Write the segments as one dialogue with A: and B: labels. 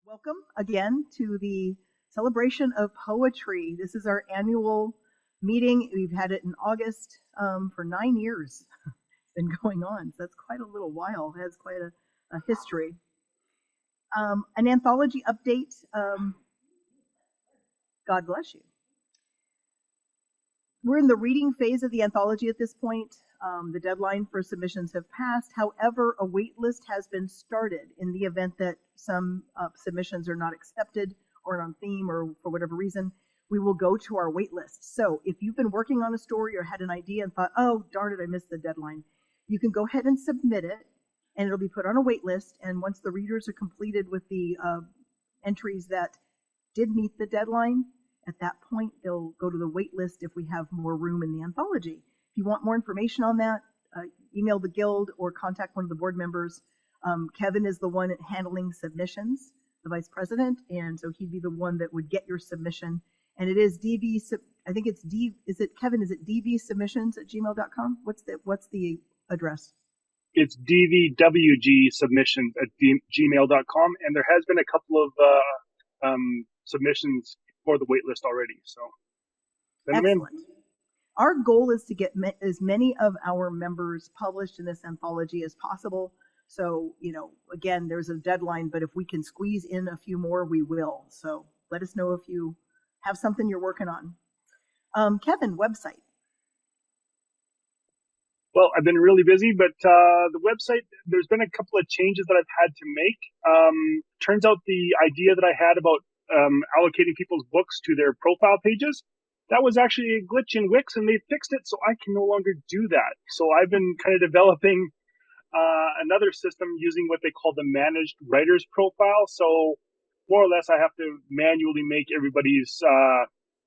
A: Welcome again to the celebration of poetry. This is our annual meeting. We've had it in August for 9 years. It's been going on, so that's quite a little while. It has quite a history. An anthology update. God bless you. We're in the reading phase of the anthology at this point. The deadline for submissions have passed. However, a wait list has been started in the event that some submissions are not accepted or on theme or for whatever reason. We will go to our wait list. So if you've been working on a story or had an idea and thought, oh, darn it, I missed the deadline, you can go ahead and submit it, and it'll be put on a wait list. And once the readers are completed with the entries that did meet the deadline, at that point, they'll go to the wait list if we have more room in the anthology. If you want more information on that, email the Guild or contact one of the board members. Kevin is the one handling submissions, the vice president, and so he'd be the one that would get your submission. And it is I think it's is it Kevin, is it dvsubmissions@gmail.com? What's the address?
B: It's DVWG submissions@gmail.com, and there has been a couple of submissions for the waitlist already. So send them in.
A: Excellent. Our goal is to get as many of our members published in this anthology as possible. So, again, there's a deadline, but if we can squeeze in a few more, we will. So let us know if you have something you're working on. Kevin, website.
B: Well, I've been really busy, but the website, there's been a couple of changes that I've had to make. Turns out the idea that I had about allocating people's books to their profile pages, that was actually a glitch in Wix, and they fixed it, so I can no longer do that. So I've been kind of developing another system using what they call the managed writer's profile. So more or less, I have to manually make everybody's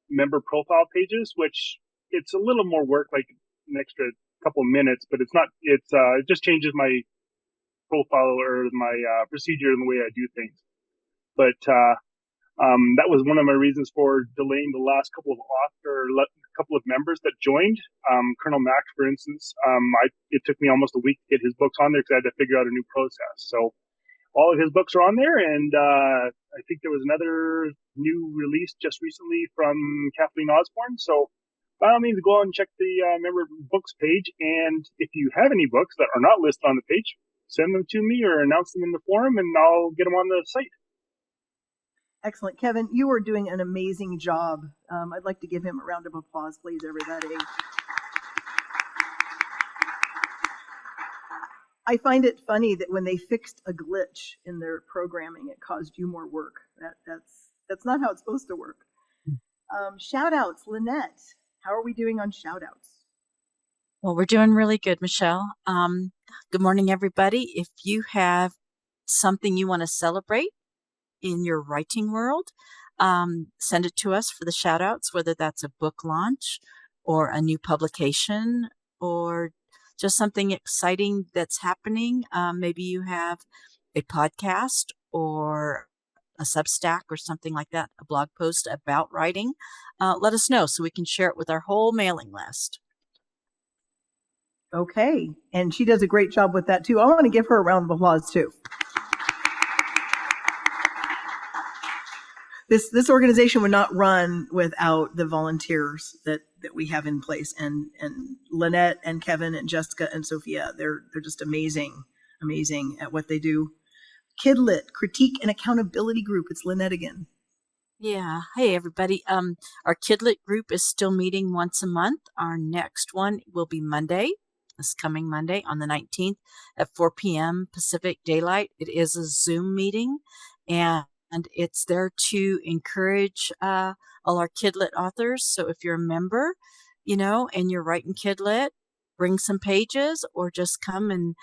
B: member profile pages, which it's a little more work, like an extra couple of minutes, but it's not. It just changes my profile or my procedure and the way I do things. But that was one of my reasons for delaying the last couple of members that joined. Colonel Max, for instance, it took me almost a week to get his books on there because I had to figure out a new process. So all of his books are on there, and I think there was another new release just recently from Kathleen Osborne. So by all means, go out and check the member books page. And if you have any books that are not listed on the page, send them to me or announce them in the forum, and I'll get them on the site.
A: Excellent. Kevin, you are doing an amazing job. I'd like to give him a round of applause, please, everybody. I find it funny that when they fixed a glitch in their programming, it caused you more work. That's not how it's supposed to work. Shout outs, Lynette. How are we doing on shout outs?
C: Well, we're doing really good, Michelle. Good morning, everybody. If you have something you want to celebrate in your writing world, send it to us for the shout outs, whether that's a book launch or a new publication or just something exciting that's happening. Maybe you have a podcast or a Substack or something like that, a blog post about writing. Let us know so we can share it with our whole mailing list.
A: Okay. And she does a great job with that too. I want to give her a round of applause too. This organization would not run without the volunteers that we have in place, and Lynette and Kevin and Jessica and Sophia. They're just amazing at what they do. Kidlit, Critique and Accountability Group. It's Lynette again.
C: Yeah. Hey, everybody. Our Kidlit group is still meeting once a month. Our next one will be Monday, this coming Monday on the 19th at 4 p.m. Pacific Daylight. It is a Zoom meeting, and it's there to encourage all our Kidlit authors. So if you're a member, and you're writing Kidlit, bring some pages or just come and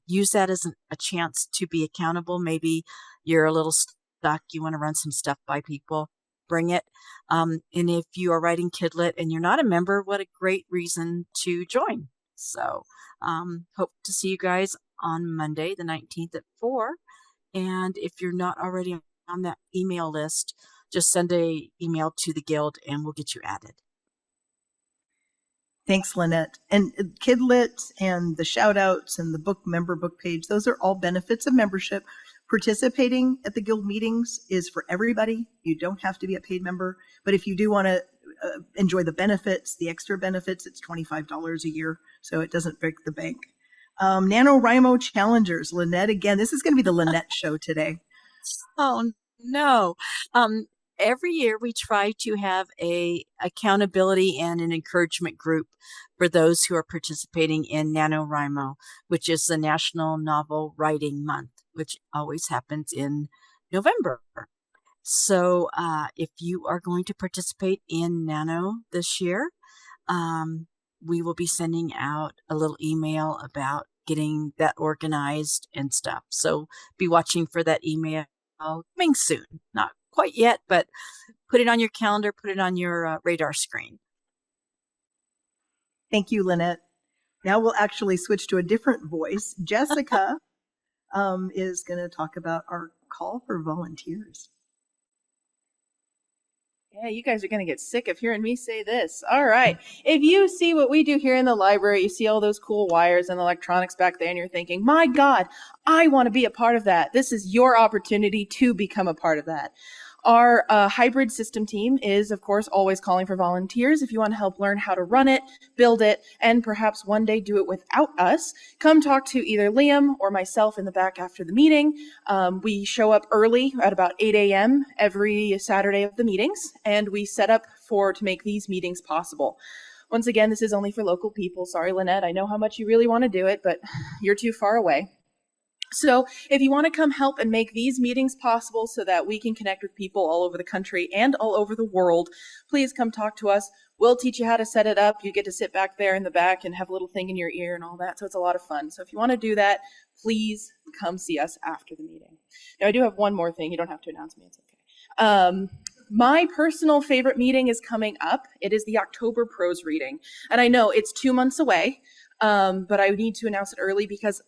C: use that as a chance to be accountable. Maybe you're a little stuck, you want to run some stuff by people, bring it. And if you are writing Kidlit and you're not a member, what a great reason to join. So hope to see you guys on Monday, the 19th at 4. And if you're not already on that email list, just send an email to the Guild and we'll get you added.
A: Thanks, Lynette. And Kidlit and the shout outs and the member book page, those are all benefits of membership. Participating at the Guild meetings is for everybody. You don't have to be a paid member, but if you do want to enjoy the benefits, the extra benefits, it's $25 a year, so it doesn't break the bank. NaNoWriMo Challengers, Lynette again. This is going to be the Lynette show today.
C: Oh, no. Every year we try to have a accountability and an encouragement group for those who are participating in NaNoWriMo, which is the National Novel Writing Month, which always happens in November. So if you are going to participate in Nano this year, we will be sending out a little email about getting that organized and stuff. So be watching for that email coming soon. Not quite yet, but put it on your calendar, put it on your radar screen.
A: Thank you, Lynette. Now we'll actually switch to a different voice. Jessica is going to talk about our call for volunteers.
D: Yeah, you guys are going to get sick of hearing me say this. All right. If you see what we do here in the library, you see all those cool wires and electronics back there, and you're thinking, my God, I want to be a part of that. This is your opportunity to become a part of that. Our hybrid system team is, of course, always calling for volunteers. If you want to help learn how to run it, build it, and perhaps one day do it without us, come talk to either Liam or myself in the back after the meeting. We show up early at about 8 a.m. every Saturday of the meetings, and we set up to make these meetings possible. Once again, this is only for local people. Sorry, Lynette, I know how much you really want to do it, but you're too far away. So if you want to come help and make these meetings possible so that we can connect with people all over the country and all over the world, please come talk to us. We'll teach you how to set it up. You get to sit back there in the back and have a little thing in your ear and all that. So it's a lot of fun. So if you want to do that, please come see us after the meeting. Now, I do have one more thing. You don't have to announce me. It's okay. My personal favorite meeting is coming up. It is the October prose reading. And I know it's 2 months away. But I need to announce it early because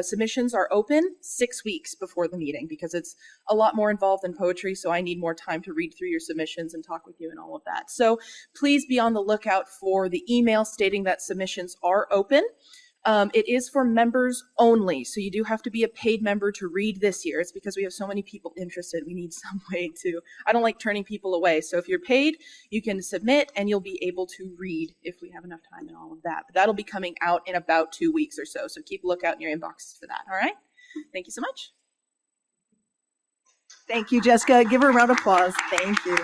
D: submissions are open 6 weeks before the meeting because it's a lot more involved than poetry, so I need more time to read through your submissions and talk with you and all of that. So please be on the lookout for the email stating that submissions are open. It is for members only, so you do have to be a paid member to read this year. It's because we have so many people interested. We need some way to, I don't like turning people away. So if you're paid, you can submit and you'll be able to read if we have enough time and all of that. But that'll be coming out in about 2 weeks or so. So keep a lookout in your inboxes for that. All right. Thank you so much.
A: Thank you, Jessica. Give her a round of applause. Thank you.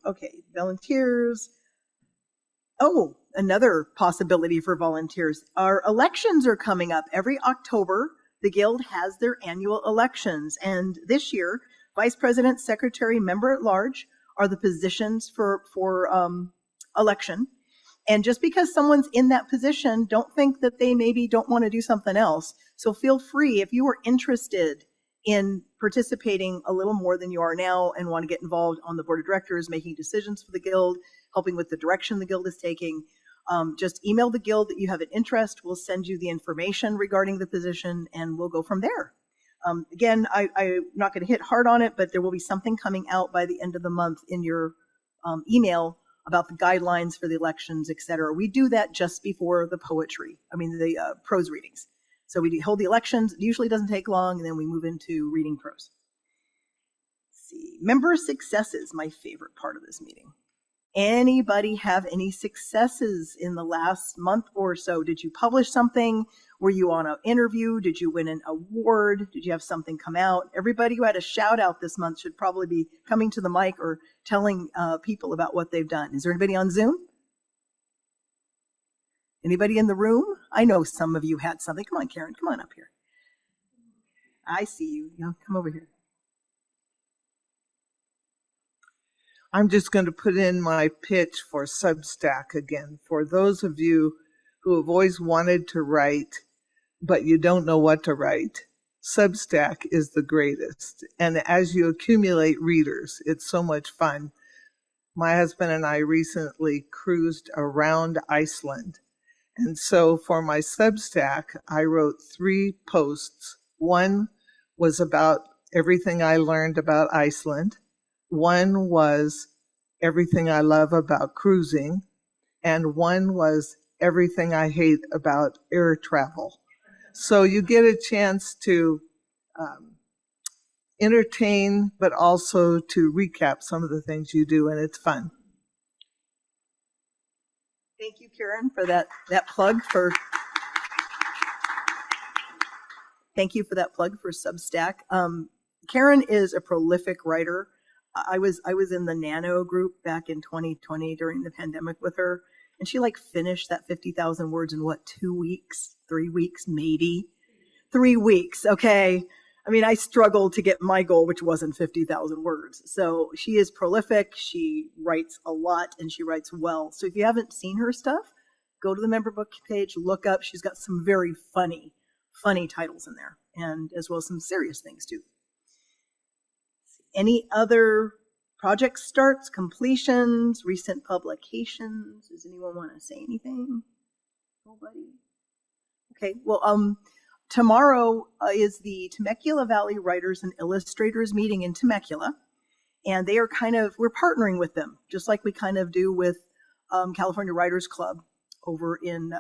A: Okay, volunteers. Oh, another possibility for volunteers. Our elections are coming up. Every October, the Guild has their annual elections. And this year, Vice President, Secretary, Member at Large are the positions for election. And just because someone's in that position, don't think that they maybe don't want to do something else. So feel free, if you are interested in participating a little more than you are now and want to get involved on the board of directors, making decisions for the Guild, helping with the direction the Guild is taking, just email the Guild that you have an interest. We'll send you the information regarding the position and we'll go from there. Again, I'm not going to hit hard on it, but there will be something coming out by the end of the month in your email about the guidelines for the elections, et cetera. We do that just before the prose readings. So we hold the elections. It usually doesn't take long, and then we move into reading prose. Let's see. Member successes, my favorite part of this meeting. Anybody have any successes in the last month or so? Did you publish something? Were you on an interview? Did you win an award? Did you have something come out? Everybody who had a shout out this month should probably be coming to the mic or telling people about what they've done. Is there anybody on Zoom? Anybody in the room? I know some of you had something. Come on, Karen, come on up here. I see you. Come over here.
E: I'm just going to put in my pitch for Substack again. For those of you who have always wanted to write, but you don't know what to write, Substack is the greatest. And as you accumulate readers, it's so much fun. My husband and I recently cruised around Iceland. And so for my Substack, I wrote 3 posts. One was about everything I learned about Iceland. One was everything I love about cruising. And one was everything I hate about air travel. So you get a chance to entertain, but also to recap some of the things you do, and it's fun.
A: Thank you, Karen, for that plug for. Thank you for that plug for Substack. Karen is a prolific writer. I was in the Nano group back in 2020 during the pandemic with her, and she like finished that 50,000 words in what, 2 weeks, 3 weeks, maybe 3 weeks. Okay. I mean, I struggled to get my goal, which wasn't 50,000 words. So she is prolific. She writes a lot and she writes well. So if you haven't seen her stuff, go to the member book page, look up. She's got some very funny titles in there, and as well as some serious things too. Any other project starts, completions, recent publications? Does anyone want to say anything? Nobody? Okay, well, tomorrow is the Temecula Valley Writers and Illustrators meeting in Temecula, and they are we're partnering with them, just like we kind of do with California Writers Club over in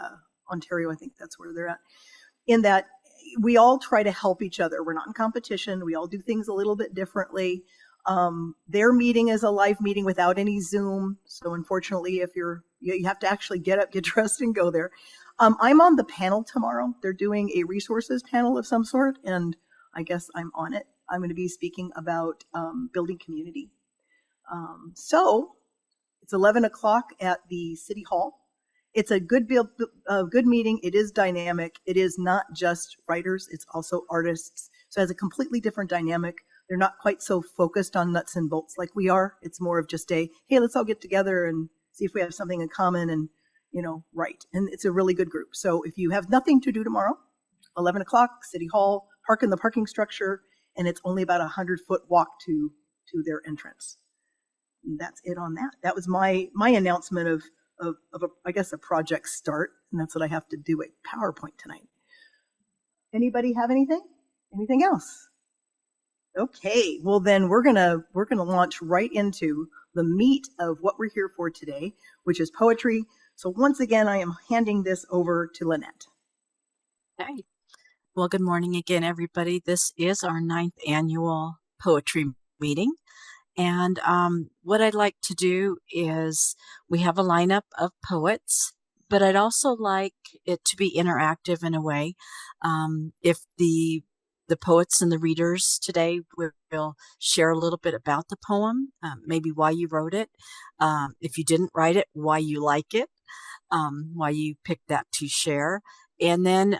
A: Ontario. I think that's where they're at. In that we all try to help each other. We're not in competition. We all do things a little bit differently. Their meeting is a live meeting without any Zoom. So unfortunately, if you have to actually get up, get dressed, and go there. I'm on the panel tomorrow. They're doing a resources panel of some sort, and I guess I'm on it. I'm going to be speaking about building community. So it's 11 o'clock at the City Hall. It's a good meeting. It is dynamic. It is not just writers. It's also artists. So it has a completely different dynamic. They're not quite so focused on nuts and bolts like we are. It's more of just hey, let's all get together and see if we have something in common and, write. And it's a really good group. So if you have nothing to do tomorrow, 11 o'clock, City Hall, park in the parking structure, and it's only about 100-foot walk to their entrance. And that's it on that. That was my announcement of I guess a project start, and that's what I have to do at PowerPoint tonight. Anybody have anything? Anything else? Okay, well then we're gonna launch right into the meat of what we're here for today, which is poetry. So once again, I am handing this over to Lynette.
C: Okay. Well, good morning again, everybody. This is our 9th annual poetry meeting. And what I'd like to do is we have a lineup of poets, but I'd also like it to be interactive in a way. If the poets and the readers today will share a little bit about the poem, maybe why you wrote it. If you didn't write it, why you like it, why you picked that to share. And then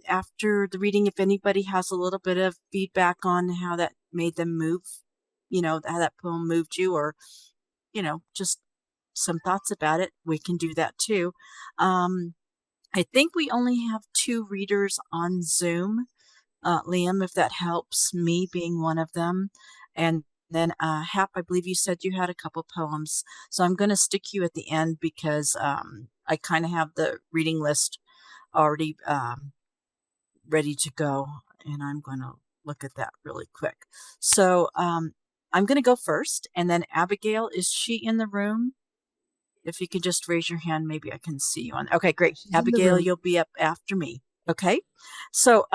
C: after the reading, if anybody has a little bit of feedback on how that made them move, how that poem moved you, or, just some thoughts about it, we can do that too. I think we only have 2 readers on Zoom. Liam, if that helps, me being one of them. And then Hap, I believe you said you had a couple poems. So I'm going to stick you at the end because I kind of have the reading list already ready to go. And I'm going to look at that really quick. So I'm going to go first. And then Abigail, is she in the room? If you could just raise your hand, maybe I can see you on. Okay, great.
E: She's
C: Abigail, you'll be up after me. Okay. So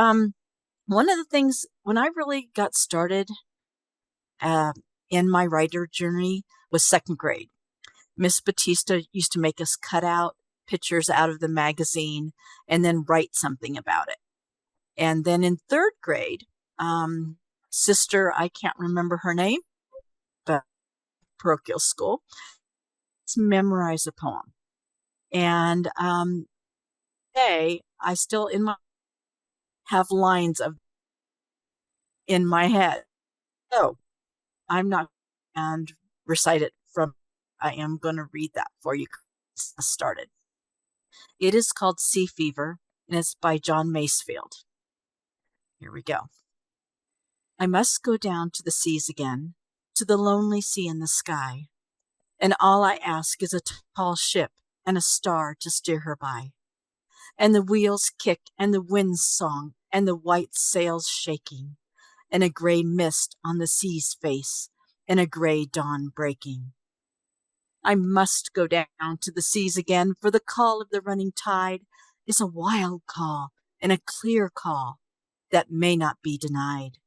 C: one of the things, when I really got started in my writer journey was 2nd grade. Miss Batista used to make us cut out pictures out of the magazine and then write something about it. And then in 3rd grade, sister, I can't remember her name, but parochial school, let's memorize a poem. And today, I still have lines of in my head. So I'm not going to recite it from, I am going to read that for you. Started. It is called Sea Fever, and it's by John Masefield. Here we go. I must go down to the seas again, to the lonely sea in the sky, and all I ask is a tall ship and a star to steer her by, and the wheels kick and the wind's song and the white sails shaking, and a gray mist on the sea's face and a gray dawn breaking. I must go down to the seas again, for the call of the running tide is a wild call and a clear call that may not be denied.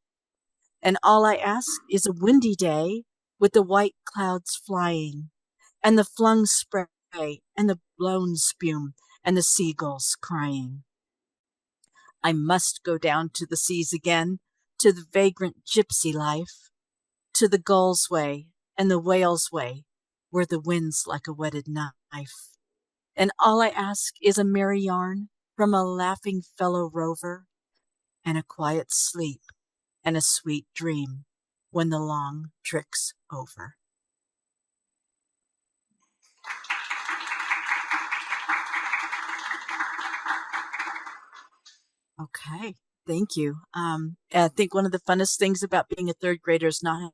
C: And all I ask is a windy day with the white clouds flying and the flung spray and the blown spume and the seagulls crying. I must go down to the seas again, to the vagrant gypsy life, to the gull's way and the whale's way, where the wind's like a whetted knife. And all I ask is a merry yarn from a laughing fellow rover, and a quiet sleep and a sweet dream when the long trick's over. Okay, thank you. I think one of the funnest things about being a third grader is not having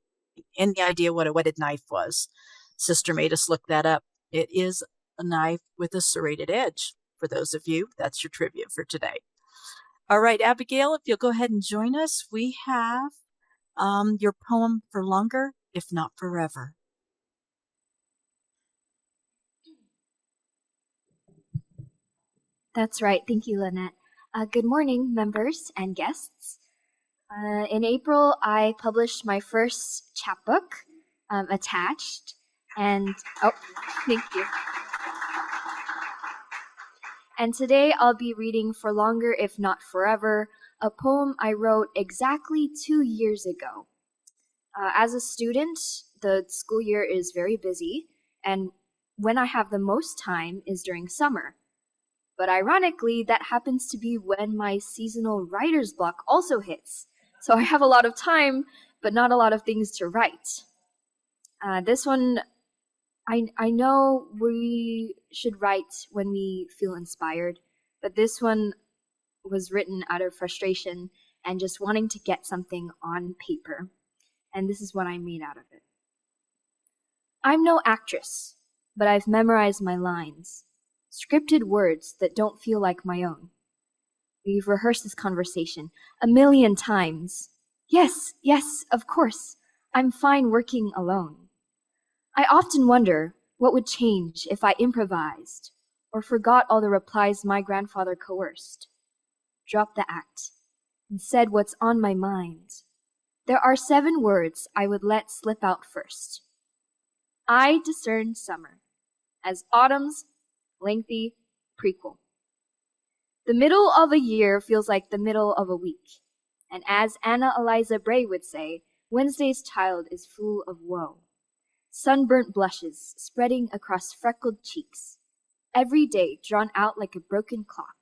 C: any idea what a whetted knife was. Sister made us look that up. It is a knife with a serrated edge. For those of you, that's your trivia for today. All right, Abigail, if you'll go ahead and join us, we have your poem for longer, if not forever.
F: That's right. Thank you, Lynette. Good morning, members and guests. In April, I published my first chapbook, Attached, and thank you. And today I'll be reading For Longer, If Not Forever, a poem I wrote exactly 2 years ago. As a student, the school year is very busy, and when I have the most time is during summer. But ironically, that happens to be when my seasonal writer's block also hits. So I have a lot of time, but not a lot of things to write. This one, I know we should write when we feel inspired, but this one was written out of frustration and just wanting to get something on paper. And this is what I made out of it. I'm no actress, but I've memorized my lines. Scripted words that don't feel like my own. We've rehearsed this conversation 1,000,000 times. Yes, of course. I'm fine working alone. I often wonder what would change if I improvised or forgot all the replies my grandfather coerced. Dropped the act and said what's on my mind. There are 7 words I would let slip out first. I discern summer as autumn's lengthy prequel. The middle of a year feels like the middle of a week. And as Anna Eliza Bray would say, Wednesday's child is full of woe. Sunburnt blushes spreading across freckled cheeks. Every day drawn out like a broken clock.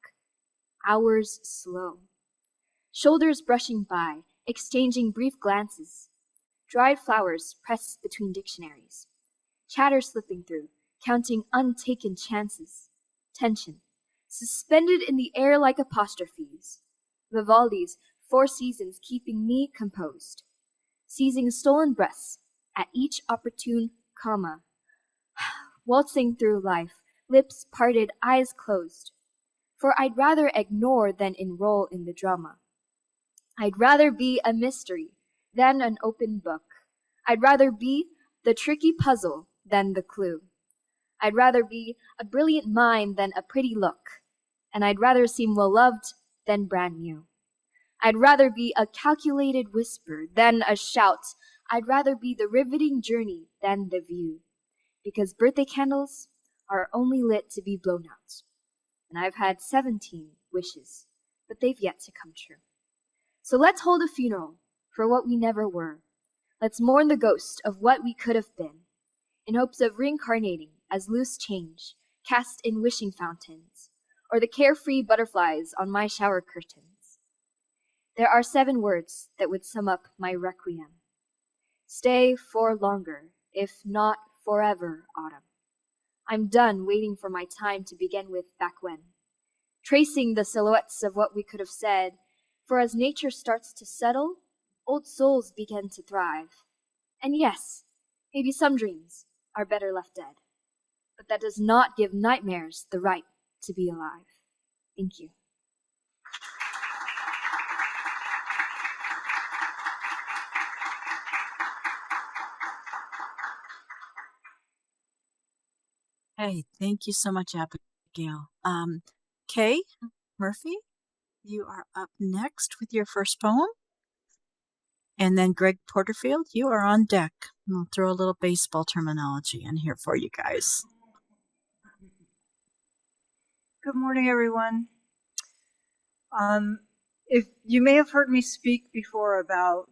F: Hours slow. Shoulders brushing by, exchanging brief glances. Dried flowers pressed between dictionaries. Chatter slipping through, counting untaken chances. Tension, suspended in the air like apostrophes. Vivaldi's 4 seasons keeping me composed. Seizing stolen breaths at each opportune comma. Waltzing through life, lips parted, eyes closed. For I'd rather ignore than enroll in the drama. I'd rather be a mystery than an open book. I'd rather be the tricky puzzle than the clue. I'd rather be a brilliant mind than a pretty look, and I'd rather seem well-loved than brand new. I'd rather be a calculated whisper than a shout. I'd rather be the riveting journey than the view, because birthday candles are only lit to be blown out. And I've had 17 wishes, but they've yet to come true. So let's hold a funeral for what we never were. Let's mourn the ghost of what we could have been, in hopes of reincarnating as loose change cast in wishing fountains, or the carefree butterflies on my shower curtains. There are 7 words that would sum up my requiem. Stay for longer, if not forever, autumn. I'm done waiting for my time to begin with back when, tracing the silhouettes of what we could have said, for as nature starts to settle, old souls begin to thrive. And yes, maybe some dreams are better left dead, but that does not give nightmares the right to be alive. Thank you.
C: Hey, thank you so much, Abigail. Kay Murphy, you are up next with your first poem. And then Greg Porterfield, you are on deck. I'll throw a little baseball terminology in here for you guys.
G: Good morning, everyone. If you may have heard me speak before about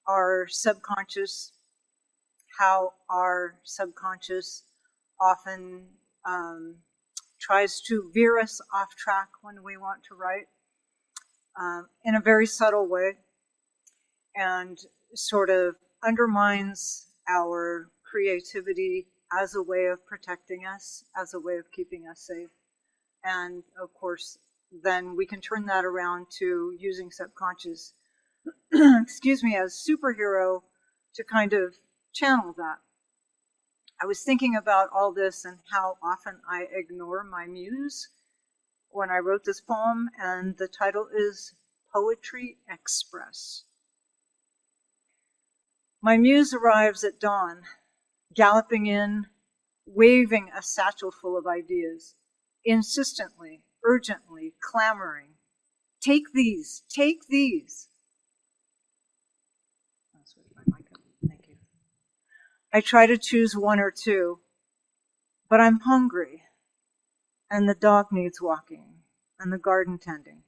G: our subconscious, how our subconscious often tries to veer us off track when we want to write in a very subtle way, and sort of undermines our creativity as a way of protecting us, as a way of keeping us safe. And of course, then we can turn that around to using subconscious, excuse me, as superhero to kind of channel that. I was thinking about all this and how often I ignore my muse when I wrote this poem, and the title is Poetry Express. My muse arrives at dawn, galloping in, waving a satchel full of ideas, insistently, urgently, clamoring. Take these, take these. I'll switch my mic up. Thank you. I try to choose one or two, but I'm hungry, and the dog needs walking, and the garden tending.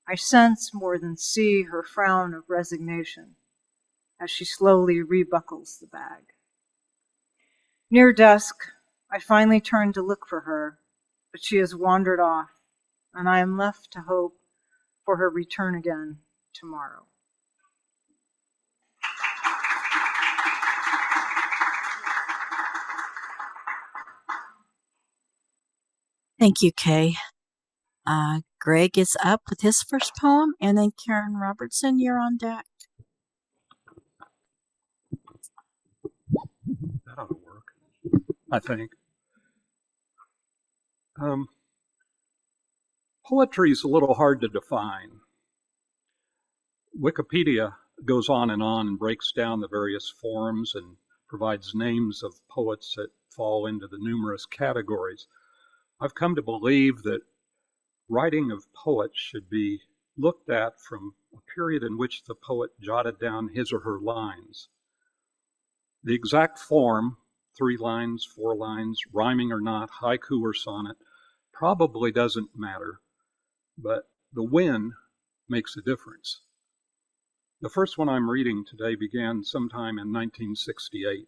G: I sense more than see her frown of resignation as she slowly rebuckles the bag. Near dusk, I finally turn to look for her, but she has wandered off, and I am left to hope for her return again tomorrow.
C: Thank you, Kay. Greg is up with his first poem, and then Karen Robertson, you're on deck.
H: That ought to work, I think. Poetry is a little hard to define. Wikipedia goes on and breaks down the various forms and provides names of poets that fall into the numerous categories. I've come to believe that writing of poets should be looked at from a period in which the poet jotted down his or her lines. The exact form, 3 lines, 4 lines, rhyming or not, haiku or sonnet, probably doesn't matter, but the when makes a difference. The first one I'm reading today began sometime in 1968.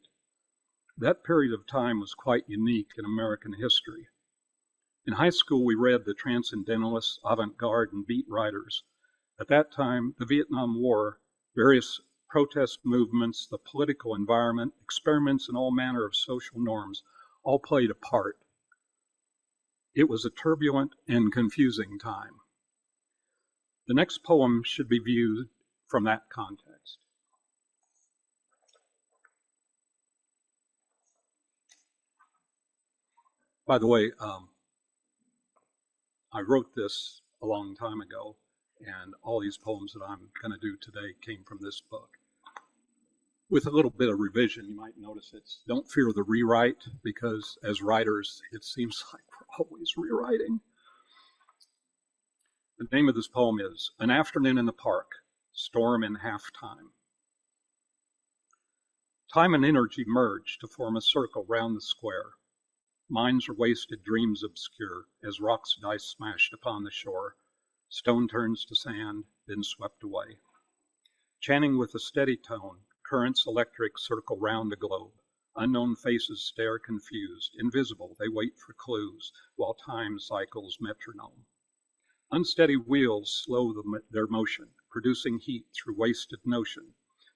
H: That period of time was quite unique in American history. In high school, we read the transcendentalists, avant-garde, and beat writers. At that time, the Vietnam War, various protest movements, the political environment, experiments in all manner of social norms all played a part. It was a turbulent and confusing time. The next poem should be viewed from that context. By the way, I wrote this a long time ago, and all these poems that I'm going to do today came from this book. With a little bit of revision, you might notice it's don't fear the rewrite, because as writers, it seems like we're always rewriting. The name of this poem is An Afternoon in the Park, Storm in Halftime. Time and energy merge to form a circle round the square. Minds are wasted, dreams obscure, as rocks die smashed upon the shore. Stone turns to sand, then swept away. Chanting with a steady tone, currents electric circle round the globe. Unknown faces stare confused, invisible, they wait for clues, while time cycles metronome. Unsteady wheels slow their motion, producing heat through wasted notion.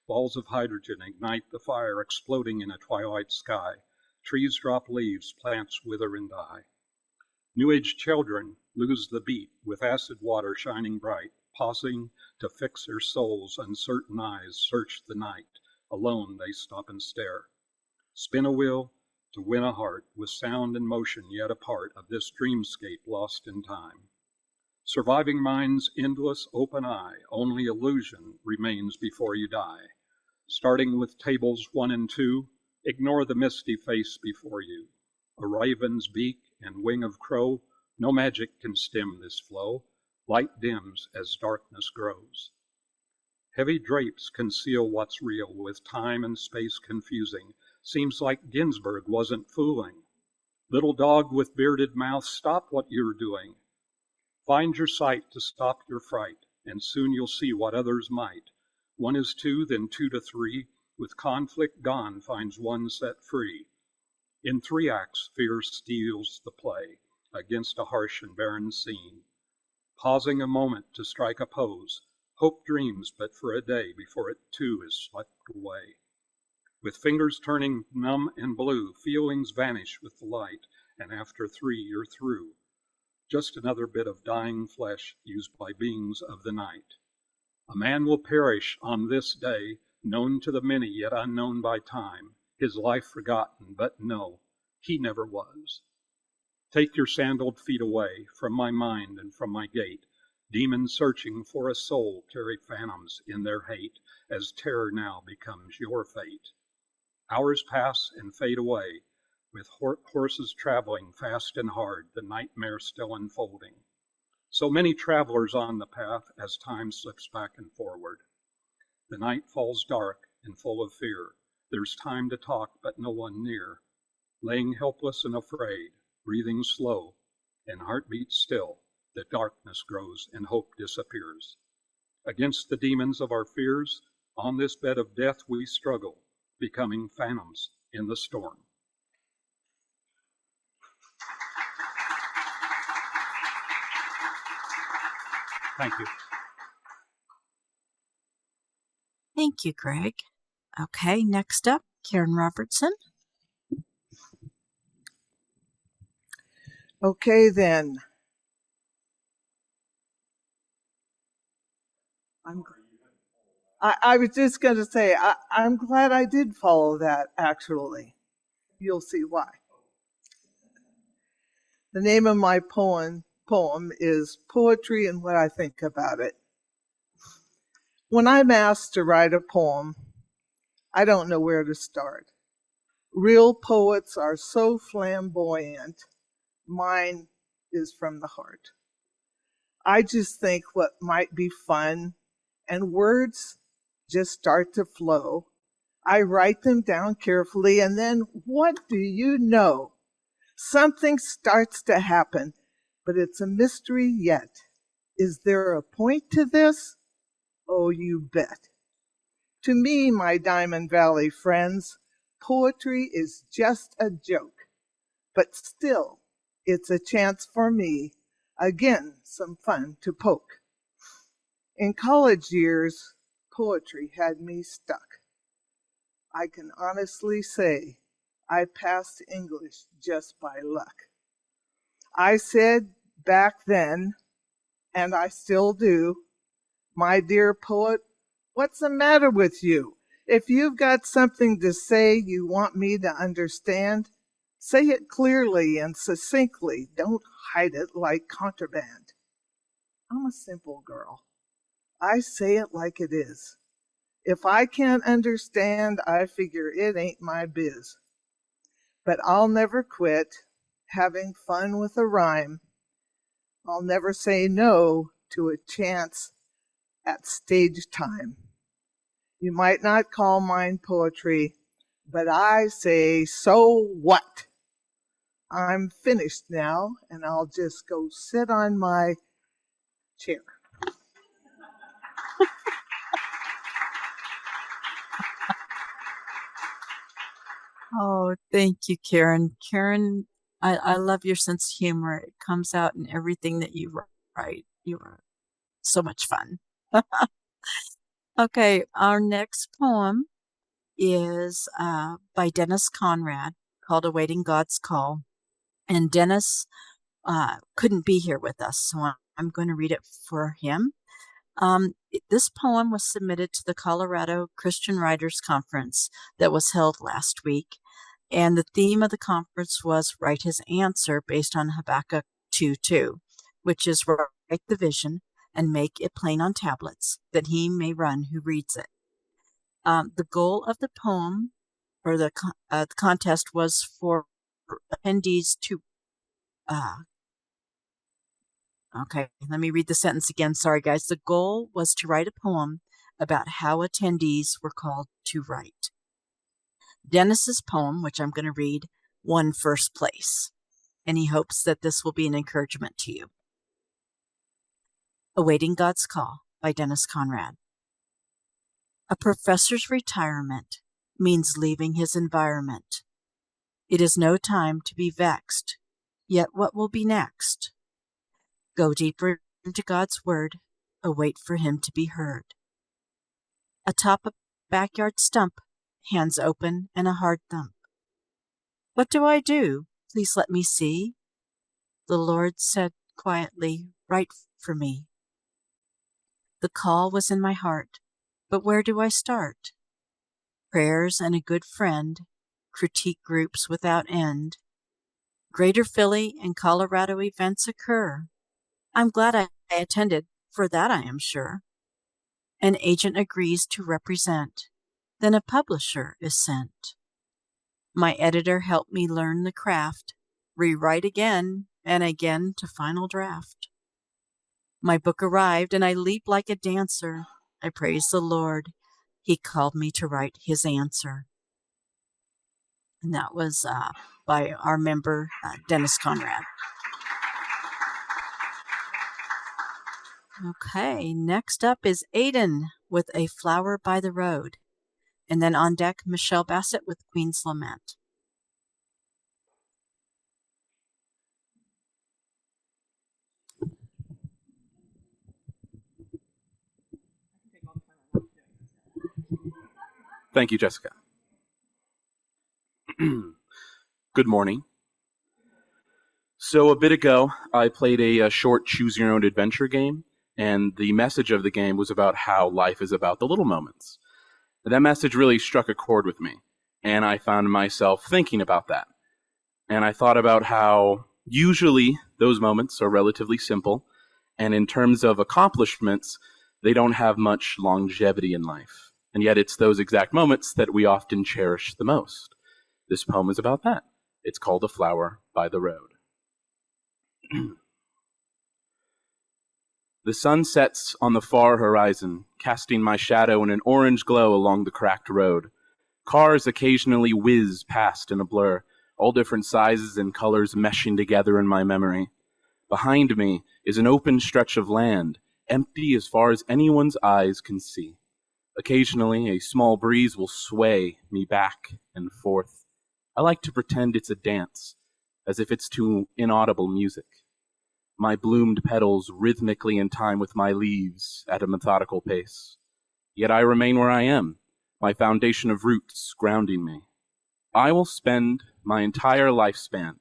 H: Balls of hydrogen ignite the fire, exploding in a twilight sky. Trees drop leaves, plants wither and die. New-age children lose the beat with acid water shining bright, pausing to fix their souls, uncertain eyes search the night. Alone they stop and stare. Spin a wheel to win a heart, with sound and motion yet a part of this dreamscape lost in time. Surviving mind's endless open eye, only illusion remains before you die. Starting with tables 1 and 2, ignore the misty face before you. A raven's beak and wing of crow, no magic can stem this flow. Light dims as darkness grows. Heavy drapes conceal what's real, with time and space confusing. Seems like Ginsberg wasn't fooling. Little dog with bearded mouth, stop what you're doing. Find your sight to stop your fright, and soon you'll see what others might. 1 is 2, then 2 to 3. With conflict gone, finds one set free. In 3 acts, fear steals the play against a harsh and barren scene. Pausing a moment to strike a pose, hope dreams but for a day before it too is swept away. With fingers turning numb and blue, feelings vanish with the light, and after 3 you're through. Just another bit of dying flesh used by beings of the night. A man will perish on this day, known to the many yet unknown by time, his life forgotten, but no, he never was. Take your sandaled feet away from my mind and from my gate. Demons searching for a soul carry phantoms in their hate, as terror now becomes your fate. Hours pass and fade away, with horses traveling fast and hard, the nightmare still unfolding. So many travelers on the path as time slips back and forward. The night falls dark and full of fear. There's time to talk, but no one near. Laying helpless and afraid, breathing slow, and heartbeat still, the darkness grows and hope disappears. Against the demons of our fears, on this bed of death we struggle, becoming phantoms in the storm. Thank you.
C: Thank you, Greg. Okay, next up, Karen Robertson.
E: Okay, then. I was just going to say, I'm glad I did follow that, actually. You'll see why. The name of my poem is Poetry and What I Think About It. When I'm asked to write a poem, I don't know where to start. Real poets are so flamboyant. Mine is from the heart. I just think what might be fun, and words just start to flow. I write them down carefully, and then what do you know? Something starts to happen, but it's a mystery yet. Is there a point to this? Oh, you bet. To me, my Diamond Valley friends, poetry is just a joke, but still, it's a chance for me, again, some fun to poke. In college years, poetry had me stuck. I can honestly say I passed English just by luck. I said back then, and I still do, my dear poet, what's the matter with you? If you've got something to say you want me to understand, say it clearly and succinctly. Don't hide it like contraband. I'm a simple girl. I say it like it is. If I can't understand, I figure it ain't my biz. But I'll never quit having fun with a rhyme. I'll never say no to a chance at stage time. You might not call mine poetry, but I say, so what? I'm finished now, and I'll just go sit on my chair.
C: Oh, thank you, Karen. Karen, I love your sense of humor. It comes out in everything that you write. You are so much fun. Okay, our next poem is by Dennis Conrad, called Awaiting God's Call. And Dennis couldn't be here with us, so I'm going to read it for him. This poem was submitted to the Colorado Christian Writers Conference that was held last week. And the theme of the conference was Write His Answer, based on Habakkuk 2:2, which is write the vision and make it plain on tablets, that he may run who reads it. The goal of the poem, or the contest, was for attendees to Okay, let me read the sentence again. Sorry, guys. The goal was to write a poem about how attendees were called to write. Dennis's poem, which I'm going to read, won first place, and he hopes that this will be an encouragement to you. Awaiting God's Call by Dennis Conrad. A professor's retirement means leaving his environment. It is no time to be vexed, yet what will be next? Go deeper into God's word, await for him to be heard. Atop a backyard stump, hands open and a hard thump. What do I do? Please let me see. The Lord said quietly, write for me. The call was in my heart, but where do I start? Prayers and a good friend, critique groups without end. Greater Philly and Colorado events occur. I'm glad I attended, for that I am sure. An agent agrees to represent, then a publisher is sent. My editor helped me learn the craft, rewrite again and again to final draft. My book arrived and I leaped like a dancer. I praise the Lord. He called me to write his answer. And that was by our member, Dennis Conrad. Okay, next up is Aiden with A Flower by the Road. And then on deck, Michelle Bassett with Queen's Lament.
I: Thank you, Jessica. Good morning. So a bit ago, I played a short choose-your-own-adventure game, and the message of the game was about how life is about the little moments. That message really struck a chord with me, and I found myself thinking about that. And I thought about how usually those moments are relatively simple, and in terms of accomplishments, they don't have much longevity in life. And yet it's those exact moments that we often cherish the most. This poem is about that. It's called A Flower by the Road. The sun sets on the far horizon, casting my shadow in an orange glow along the cracked road. Cars occasionally whiz past in a blur, all different sizes and colors meshing together in my memory. Behind me is an open stretch of land, empty as far as anyone's eyes can see. Occasionally, a small breeze will sway me back and forth. I like to pretend it's a dance, as if it's to inaudible music. My bloomed petals rhythmically in time with my leaves at a methodical pace. Yet I remain where I am, my foundation of roots grounding me. I will spend my entire lifespan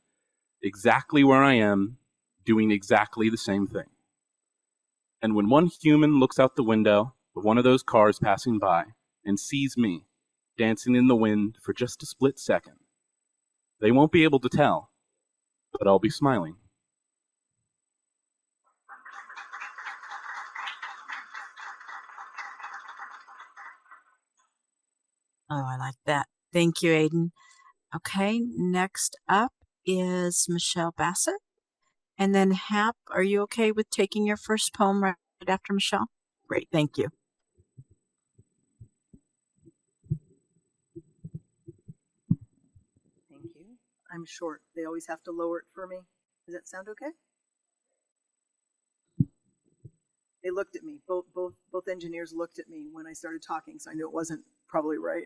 I: exactly where I am, doing exactly the same thing. And when one human looks out the window of one of those cars passing by and sees me dancing in the wind for just a split second, they won't be able to tell, but I'll be smiling.
C: Oh, I like that. Thank you, Aiden. Okay, next up is Michelle Bassett. And then Hap, are you okay with taking your first poem right after Michelle? Great, thank you.
A: Thank you. I'm short. They always have to lower it for me. Does that sound okay? They looked at me. Both engineers looked at me when I started talking, so I knew it wasn't probably right.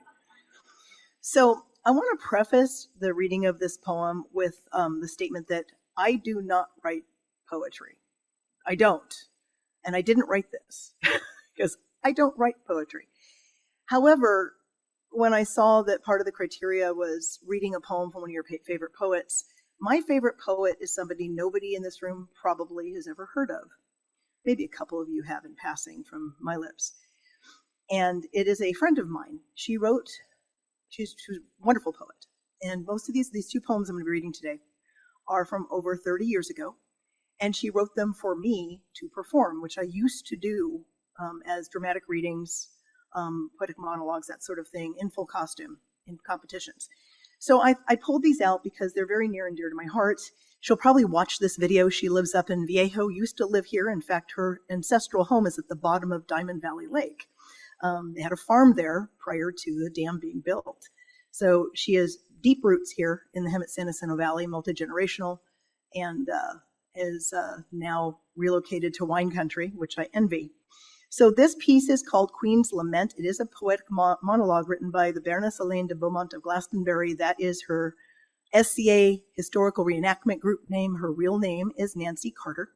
A: So I want to preface the reading of this poem with the statement that I do not write poetry. I don't. And I didn't write this because I don't write poetry. However, when I saw that part of the criteria was reading a poem from one of your favorite poets, my favorite poet is somebody nobody in this room probably has ever heard of. Maybe a couple of you have in passing from my lips. And it is a friend of mine. She's a wonderful poet. And most of these two poems I'm going to be reading today are from over 30 years ago. And she wrote them for me to perform, which I used to do as dramatic readings, poetic monologues, that sort of thing, in full costume in competitions. So I pulled these out because they're very near and dear to my heart. She'll probably watch this video. She lives up in Viejo, used to live here. In fact, her ancestral home is at the bottom of Diamond Valley Lake. They had a farm there prior to the dam being built. So she has deep roots here in the Hemet-San Jacinto Valley, multi-generational, and is now relocated to wine country, which I envy. So this piece is called Queen's Lament. It is a poetic monologue written by the Baroness Elaine de Beaumont of Glastonbury. That is her SCA historical reenactment group name. Her real name is Nancy Carter.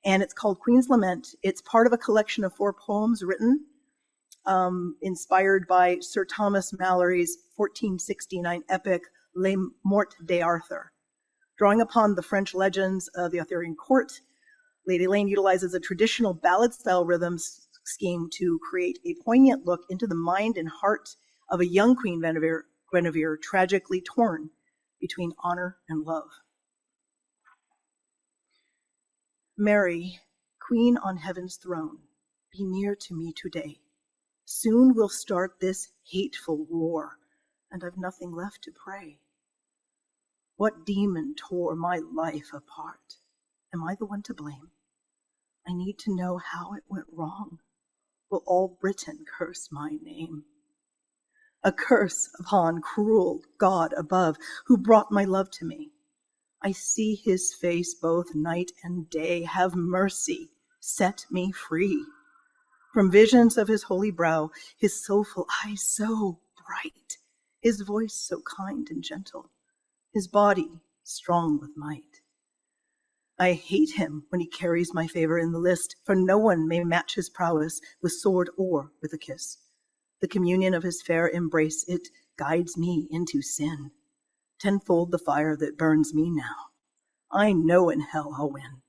A: And it's called Queen's Lament. It's part of a collection of 4 poems written inspired by Sir Thomas Malory's 1469 epic Les Morts d'Arthur. Drawing upon the French legends of the Arthurian court, Lady Elaine utilizes a traditional ballad-style rhythm scheme to create a poignant look into the mind and heart of a young Queen Guinevere tragically torn between honor and love. Mary, Queen on heaven's throne, be near to me today. Soon we'll start this hateful war, and I've nothing left to pray. What demon tore my life apart? Am I the one to blame? I need to know how it went wrong. Will all Britain curse my name? A curse upon cruel God above, who brought my love to me. I see his face both night and day. Have mercy, set me free. From visions of his holy brow, his soulful eyes so bright, his voice so kind and gentle, his body strong with might. I hate him when he carries my favor in the list, for no one may match his prowess with sword or with a kiss. The communion of his fair embrace, it guides me into sin. Tenfold the fire that burns me now. I know in hell I'll win.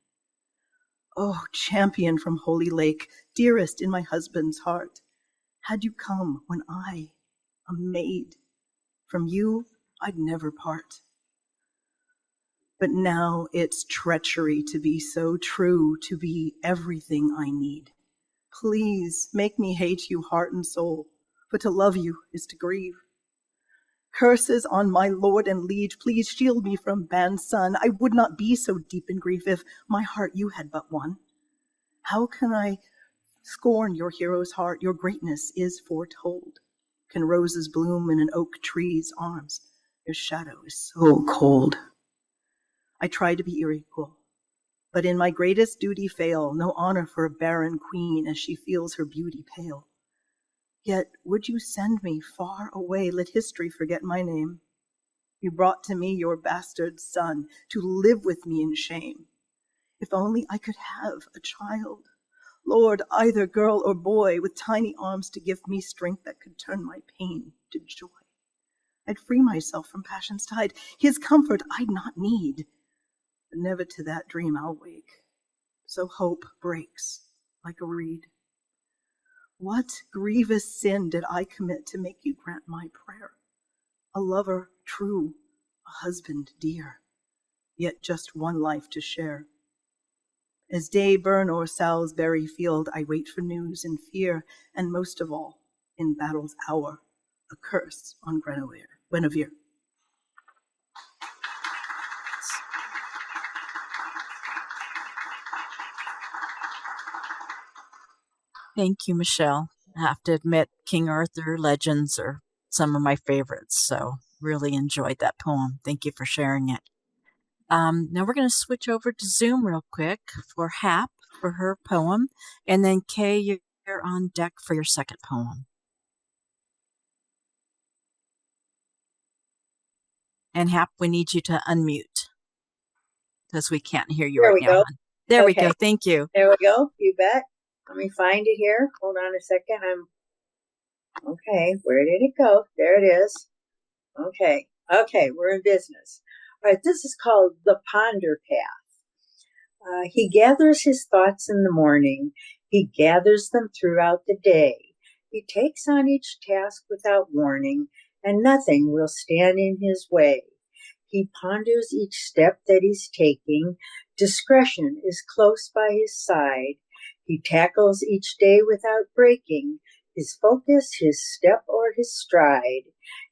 A: Oh, champion from Holy Lake, dearest in my husband's heart, had you come when I, a maid, from you I'd never part. But now it's treachery to be so true, to be everything I need. Please make me hate you heart and soul, for to love you is to grieve. Curses on my lord and liege, please shield me from banned son. I would not be so deep in grief if my heart you had but won. How can I scorn your hero's heart? Your greatness is foretold. Can roses bloom in an oak tree's arms? Your shadow is so cold. I try to be equal, but in my greatest duty fail. No honor for a barren queen as she feels her beauty pale. Yet would you send me far away, let history forget my name. You brought to me your bastard son to live with me in shame. If only I could have a child, Lord, either girl or boy, with tiny arms to give me strength that could turn my pain to joy. I'd free myself from passion's tide, his comfort I'd not need. But never to that dream I'll wake, so hope breaks like a reed. What grievous sin did I commit to make you grant my prayer? A lover true, a husband dear, yet just one life to share. As day burn o'er Salisbury field, I wait for news in fear, and most of all, in battle's hour, a curse on Guinevere.
C: Thank you, Michelle. I have to admit, King Arthur legends are some of my favorites, so really enjoyed that poem. Thank you for sharing it. Now we're going to switch over to Zoom real quick for Hap for her poem, and then Kay, you're on deck for your second poem. And Hap, we need you to unmute because we can't hear you right now.
J: Go.
C: There we go. Thank you.
J: There we go. You bet. Let me find it here. Hold on a second. Okay. Where did it go? There it is. Okay. We're in business. All right. This is called The Ponder Path. He gathers his thoughts in the morning. He gathers them throughout the day. He takes on each task without warning, and nothing will stand in his way. He ponders each step that he's taking. Discretion is close by his side. He tackles each day without breaking his focus, his step, or his stride.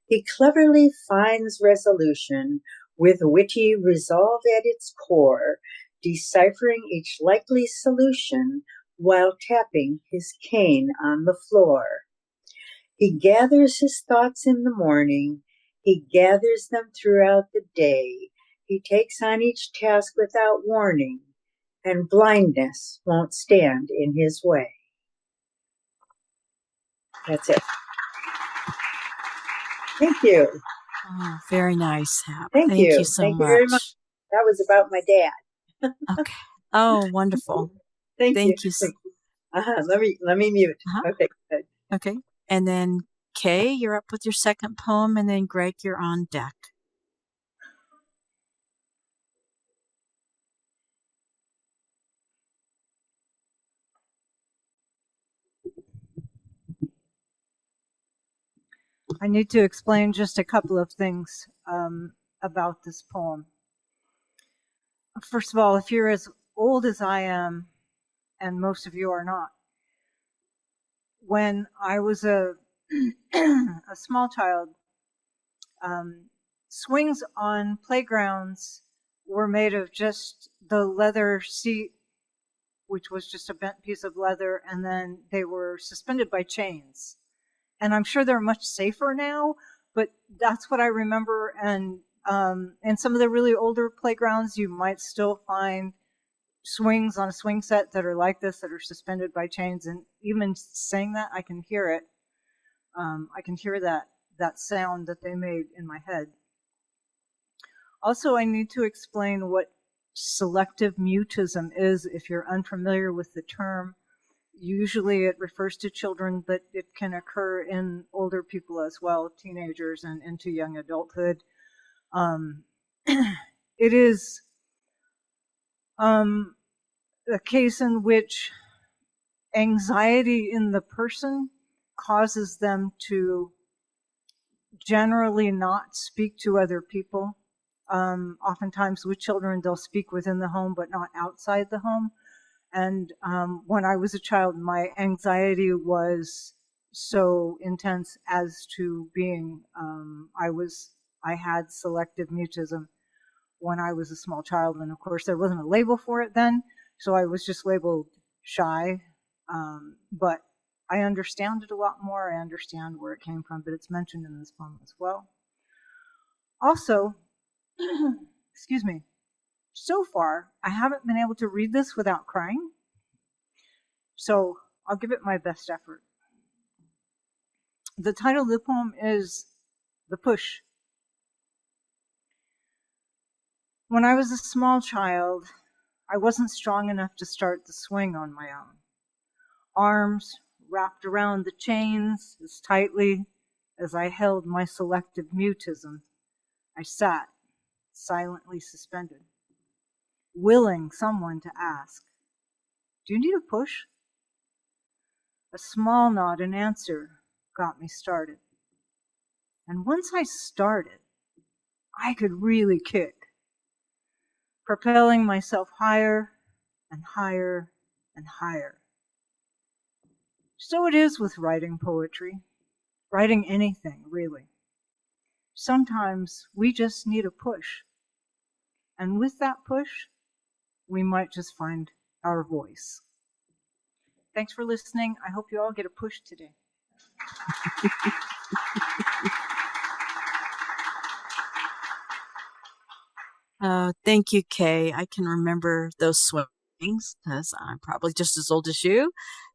J: He cleverly finds resolution with witty resolve at its core, deciphering each likely solution while tapping his cane on the floor. He gathers his thoughts in the morning. He gathers them throughout the day. He takes on each task without warning, and blindness won't stand in his way. That's it. Thank you.
C: Oh, very nice, Hap.
J: Thank you.
C: So
J: Thank
C: much.
J: you very much. That was about my dad.
C: Okay. Oh, wonderful.
J: Thank you.
C: you.
J: Let me mute. Okay, good.
C: Okay. And then Kay, you're up with your second poem, and then Greg, you're on deck.
G: I need to explain just a couple of things about this poem. First of all, if you're as old as I am, and most of you are not, when I was a small child, swings on playgrounds were made of just the leather seat, which was just a bent piece of leather, and then they were suspended by chains. And I'm sure they're much safer now, but that's what I remember. And in some of the really older playgrounds, you might still find swings on a swing set that are like this, that are suspended by chains. And even saying that, I can hear it. I can hear that sound that they made in my head. Also, I need to explain what selective mutism is if you're unfamiliar with the term. Usually it refers to children, but it can occur in older people as well, teenagers and into young adulthood. It is a case in which anxiety in the person causes them to generally not speak to other people. Oftentimes with children, they'll speak within the home, but not outside the home. And when I was a child, my anxiety was so intense as to being, I had selective mutism when I was a small child. And of course, there wasn't a label for it then, so I was just labeled shy. But I understand it a lot more. I understand where it came from, but it's mentioned in this poem as well. Also, excuse me. So far, I haven't been able to read this without crying, so I'll give it my best effort. The title of the poem is The Push. When I was a small child, I wasn't strong enough to start the swing on my own. Arms wrapped around the chains as tightly as I held my selective mutism, I sat, silently suspended, willing someone to ask, "Do you need a push?" A small nod in answer got me started. And once I started, I could really kick, propelling myself higher and higher and higher. So it is with writing poetry, writing anything, really. Sometimes we just need a push. And with that push, we might just find our voice. Thanks for listening. I hope you all get a push today.
C: Thank you, Kay. I can remember those swings because I'm probably just as old as you.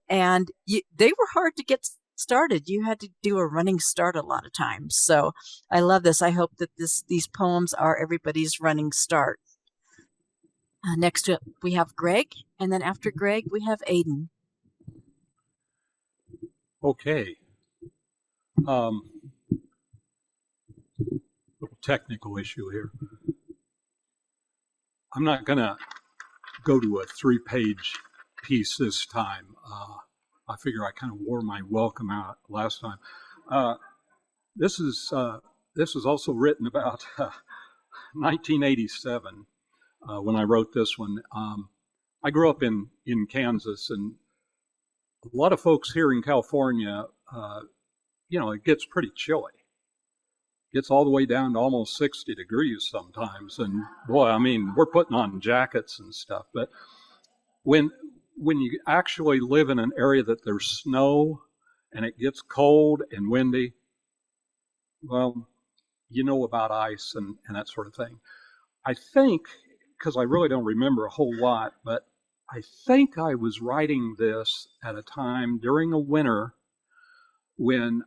C: And they were hard to get started. You had to do a running start a lot of times. So I love this. I hope that these poems are everybody's running start. Next up, we have Greg. And then after Greg, we have Aiden.
H: Okay. Little technical issue here. I'm not going to go to a 3-page piece this time. I figure I kind of wore my welcome out last time. This is also written about 1987 when I wrote this one. I grew up in Kansas, and a lot of folks here in California, it gets pretty chilly. Gets all the way down to almost 60 degrees sometimes. And boy, I mean, we're putting on jackets and stuff. But when you actually live in an area that there's snow and it gets cold and windy, well, you know about ice and that sort of thing. I think, because I really don't remember a whole lot, but I think I was writing this at a time during a winter when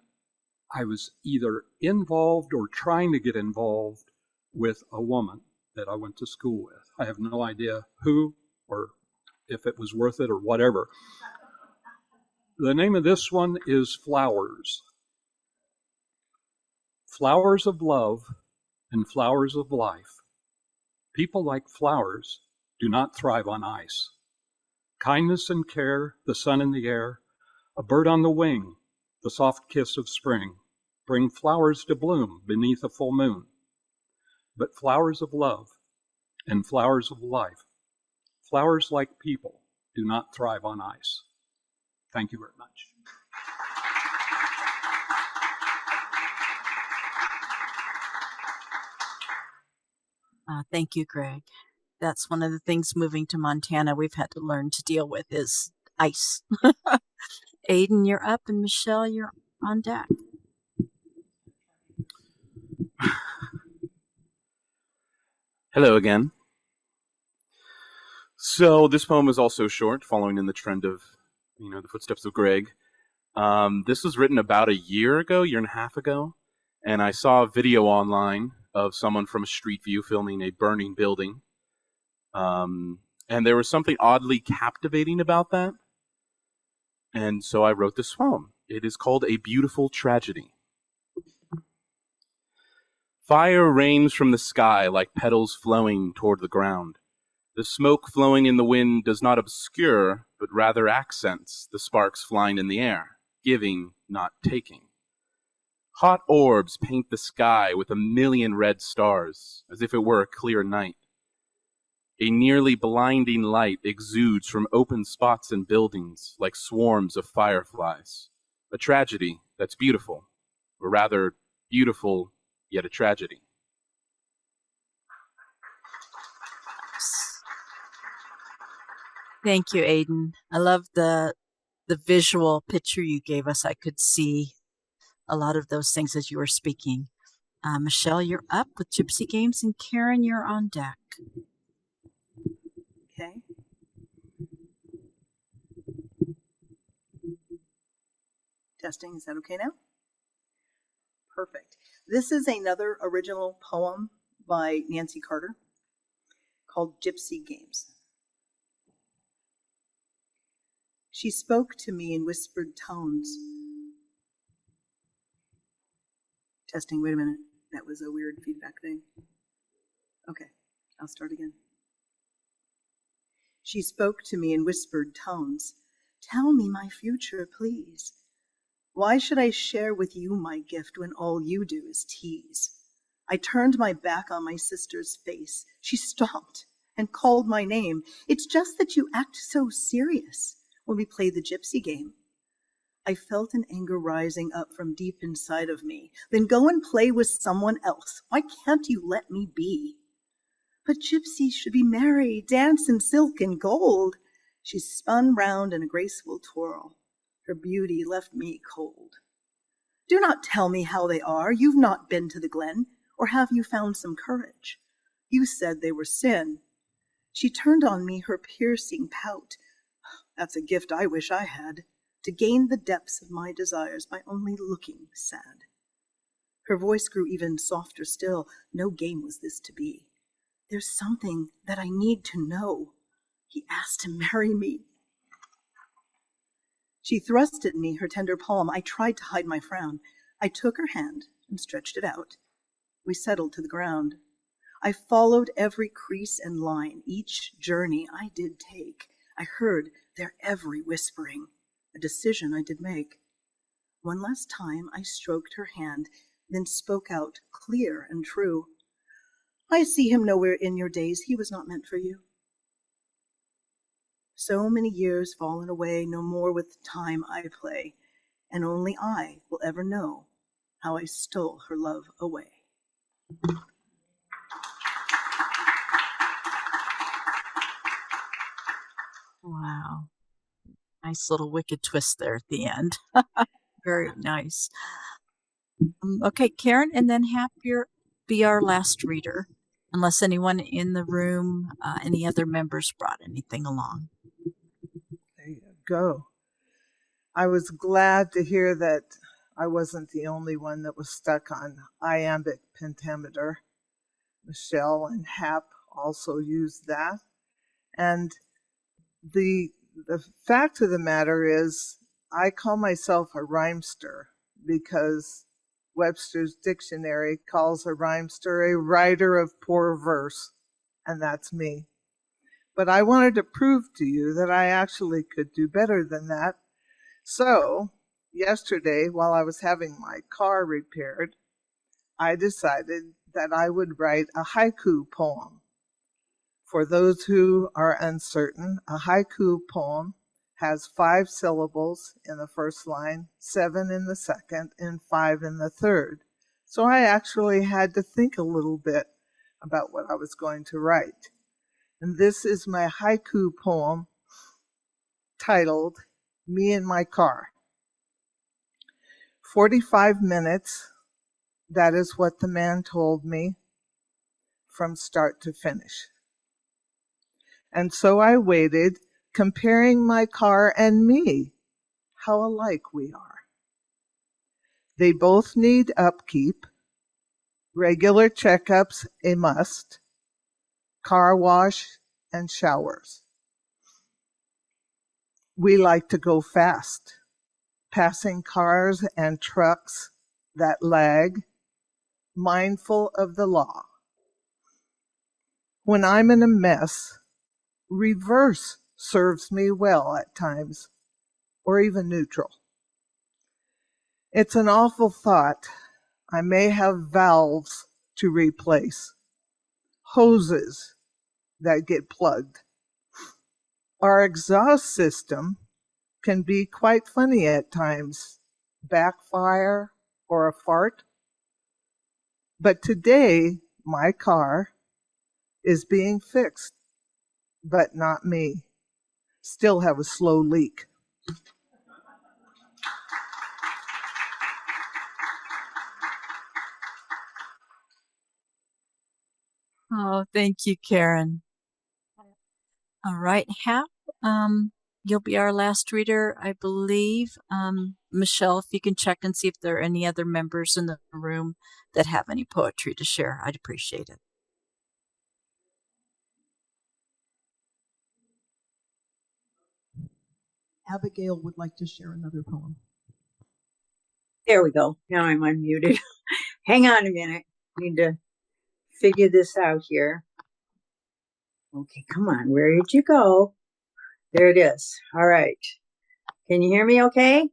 H: I was either involved or trying to get involved with a woman that I went to school with. I have no idea who or if it was worth it or whatever. The name of this one is Flowers. Flowers of love and flowers of life. People like flowers do not thrive on ice. Kindness and care, the sun in the air, a bird on the wing, the soft kiss of spring, bring flowers to bloom beneath a full moon. But flowers of love and flowers of life, flowers like people, do not thrive on ice. Thank you very much.
C: Thank you, Greg. That's one of the things moving to Montana we've had to learn to deal with is ice. Aiden, you're up, and Michelle, you're on deck.
I: Hello again. So this poem is also short, following in the trend of, the footsteps of Greg. This was written about a year and a half ago, and I saw a video online of someone from a street view filming a burning building. And there was something oddly captivating about that. And so I wrote this poem. It is called A Beautiful Tragedy. Fire rains from the sky like petals flowing toward the ground. The smoke flowing in the wind does not obscure, but rather accents the sparks flying in the air, giving, not taking. Hot orbs paint the sky with a million red stars, as if it were a clear night. A nearly blinding light exudes from open spots in buildings like swarms of fireflies. A tragedy that's beautiful, or rather, beautiful yet a tragedy.
C: Thank you, Aiden. I love the visual picture you gave us. I could see a lot of those things as you were speaking. Michelle, you're up with Gypsy Games, and Karen, you're on deck.
A: Okay. Testing, is that okay now? Perfect. This is another original poem by Nancy Carter called Gypsy Games. She spoke to me in whispered tones. Testing, wait a minute. That was a weird feedback thing. Okay, I'll start again. She spoke to me in whispered tones. Tell me my future, please. Why should I share with you my gift when all you do is tease? I turned my back on my sister's face. She stopped and called my name. It's just that you act so serious when we play the gypsy game. I felt an anger rising up from deep inside of me. Then go and play with someone else. Why can't you let me be? But gypsies should be merry, dance in silk and gold. She spun round in a graceful twirl. Her beauty left me cold. Do not tell me how they are. You've not been to the glen, or have you found some courage? You said they were sin. She turned on me her piercing pout. That's a gift I wish I had, to gain the depths of my desires by only looking sad. Her voice grew even softer still. No game was this to be. There's something that I need to know. He asked to marry me. She thrust at me her tender palm. I tried to hide my frown. I took her hand and stretched it out. We settled to the ground. I followed every crease and line. Each journey I did take. I heard their every whispering. A decision I did make. One last time I stroked her hand, then spoke out clear and true. I see him nowhere in your days. He was not meant for you. So many years fallen away, no more with time I play, and only I will ever know
E: how I stole her love away.
C: Wow. Nice little wicked twist there at the end. Very nice. Okay, Karen, and then Hap, be our last reader, unless anyone in the room, any other members brought anything along.
E: There you go. I was glad to hear that I wasn't the only one that was stuck on iambic pentameter. Michelle and Hap also used that. And the fact of the matter is, I call myself a rhymester because Webster's dictionary calls a rhymester a writer of poor verse, and that's me. But I wanted to prove to you that I actually could do better than that. So, yesterday, while I was having my car repaired, I decided that I would write a haiku poem. For those who are uncertain, a haiku poem has 5 syllables in the first line, 7 in the second, and 5 in the third. So I actually had to think a little bit about what I was going to write. And this is my haiku poem titled, Me and My Car. 45 minutes, that is what the man told me, from start to finish. And so I waited, comparing my car and me, how alike we are. They both need upkeep, regular checkups a must, car wash and showers. We like to go fast, passing cars and trucks that lag, mindful of the law. When I'm in a mess, reverse serves me well at times, or even neutral. It's an awful thought. I may have valves to replace, hoses that get plugged. Our exhaust system can be quite funny at times, backfire or a fart. But today, my car is being fixed, but not me. Still have a slow leak.
C: Oh, thank you, Karen. All right, Hap, you'll be our last reader, I believe. Michelle, if you can check and see if there are any other members in the room that have any poetry to share, I'd appreciate it.
A: Abigail would like to share another poem.
J: There we go. Now I'm unmuted. Hang on a minute. Need to figure this out here. Okay, come on. Where did you go? There it is. All right. Can you hear me okay?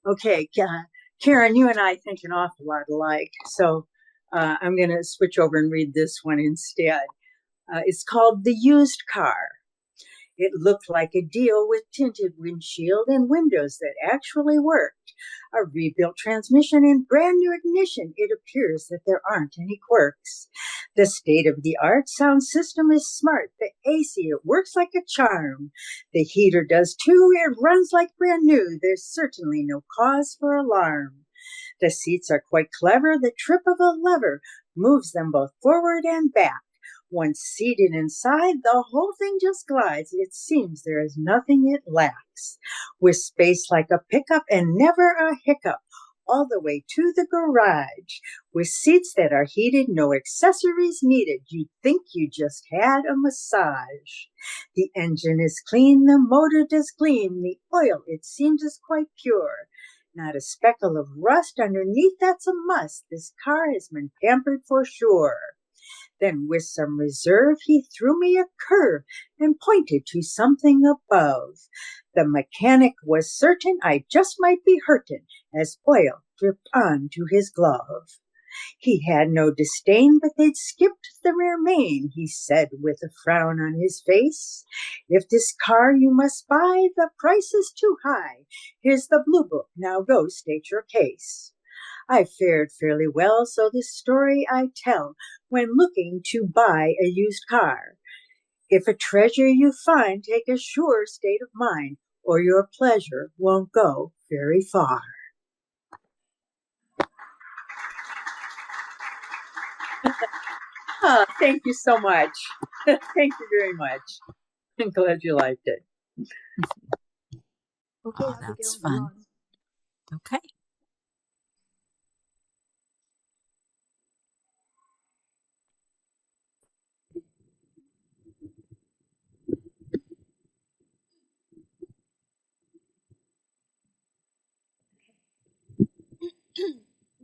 J: Okay, Karen, you and I think an awful lot alike. So I'm going to switch over and read this one instead. It's called The Used Car. It looked like a deal with tinted windshield and windows that actually worked. A rebuilt transmission and brand new ignition. It appears that there aren't any quirks. The state-of-the-art sound system is smart. The AC, it works like a charm. The heater does too. It runs like brand new. There's certainly no cause for alarm. The seats are quite clever. The trip of a lever moves them both forward and back. Once seated inside, the whole thing just glides. It seems there is nothing it lacks. With space like a pickup and never a hiccup, all the way to the garage. With seats that are heated, no accessories needed. You'd think you just had a massage. The engine is clean, the motor does gleam. The oil, it seems, is quite pure. Not a speckle of rust underneath, that's a must. This car has been pampered for sure. Then with some reserve, he threw me a curve and pointed to something above. The mechanic was certain I just might be hurtin' as oil dripped onto his glove. He had no disdain, but they'd skipped the rear main. He said with a frown on his face, "If this car you must buy, the price is too high. Here's the blue book, now go state your case." I fared fairly well, so this story I tell, when looking to buy a used car. If a treasure you find, take a sure state of mind, or your pleasure won't go very far. Oh, thank you so much. Thank you very much. I'm glad you liked it.
A: Okay,
C: Oh,
A: Abigail,
C: that's
A: you're
C: fun.
A: on.
C: Okay.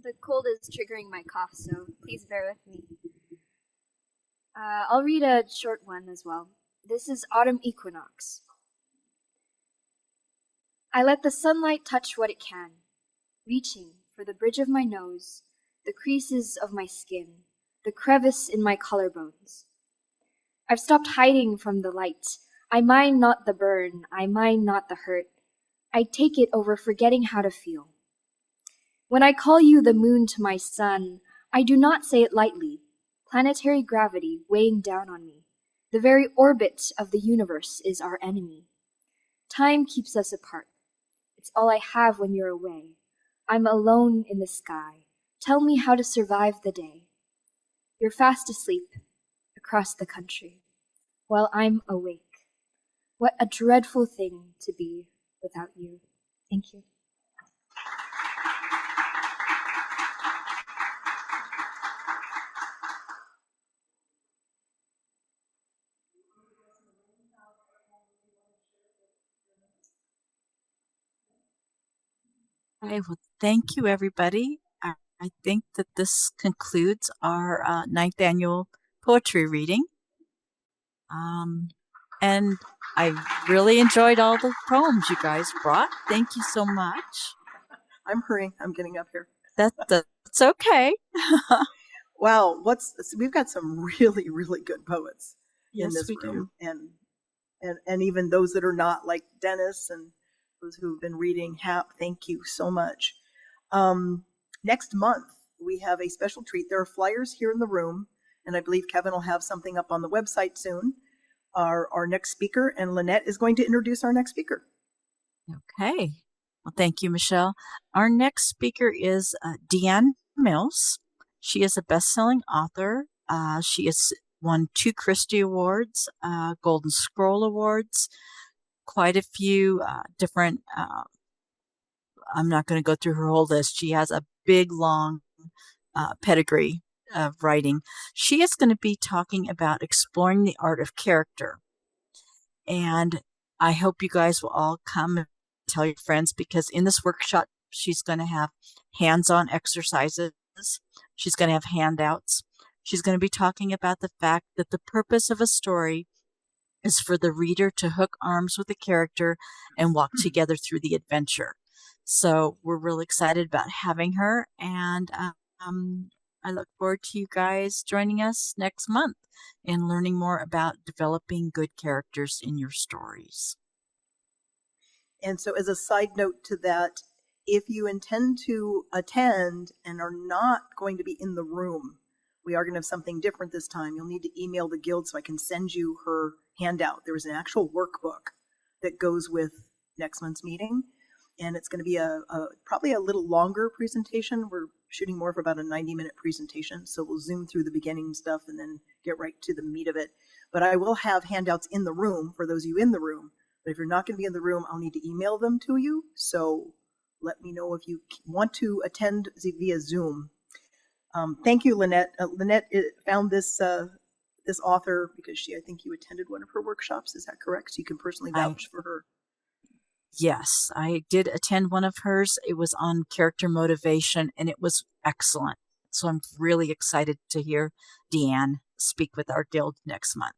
F: The cold is triggering my cough, so please bear with me. I'll read a short one as well. This is Autumn Equinox. I let the sunlight touch what it can, reaching for the bridge of my nose, the creases of my skin, the crevice in my collarbones. I've stopped hiding from the light. I mind not the burn, I mind not the hurt. I take it over forgetting how to feel. When I call you the moon to my sun, I do not say it lightly. Planetary gravity weighing down on me. The very orbit of the universe is our enemy. Time keeps us apart. It's all I have when you're away. I'm alone in the sky. Tell me how to survive the day. You're fast asleep across the country while I'm awake. What a dreadful thing to be without you. Thank you.
C: Okay, well, thank you, everybody. I think that this concludes our ninth annual poetry reading. And I really enjoyed all the poems you guys brought. Thank you so much.
A: I'm hurrying. I'm getting up here.
C: That's okay.
A: Wow, we've got some really, really good poets in
C: Yes,
A: this
C: we
A: room, and even those that are not, like Dennis and those who've been reading. Thank you so much. Next month we have a special treat. There are flyers here in the room, and I believe Kevin will have something up on the website soon. Our next speaker, and Lynette is going to introduce our next speaker.
C: Okay. Well, thank you, Michelle. Our next speaker is Deanne Mills. She is a best-selling author. She has won 2 Christie Awards, Golden Scroll Awards, quite a few different. I'm not going to go through her whole list. She has a big, long pedigree of writing. She is going to be talking about exploring the art of character. And I hope you guys will all come and tell your friends, because in this workshop, she's going to have hands-on exercises. She's going to have handouts. She's going to be talking about the fact that the purpose of a story is for the reader to hook arms with the character and walk together through the adventure. So we're really excited about having her, and I look forward to you guys joining us next month and learning more about developing good characters in your stories.
A: And so as a side note to that, if you intend to attend and are not going to be in the room, we are going to have something different this time. You'll need to email the guild so I can send you her handout. There is an actual workbook that goes with next month's meeting, and it's going to be probably a little longer presentation. We're shooting more for about a 90-minute presentation, so we'll zoom through the beginning stuff and then get right to the meat of it. But I will have handouts in the room for those of you in the room. But if you're not going to be in the room, I'll need to email them to you. So let me know if you want to attend via Zoom. Thank you, Lynette. Lynette found this author because I think you attended one of her workshops. Is that correct? So you can personally vouch for her.
C: Yes, I did attend one of hers. It was on character motivation, and it was excellent. So I'm really excited to hear Deanne speak with our guild next month.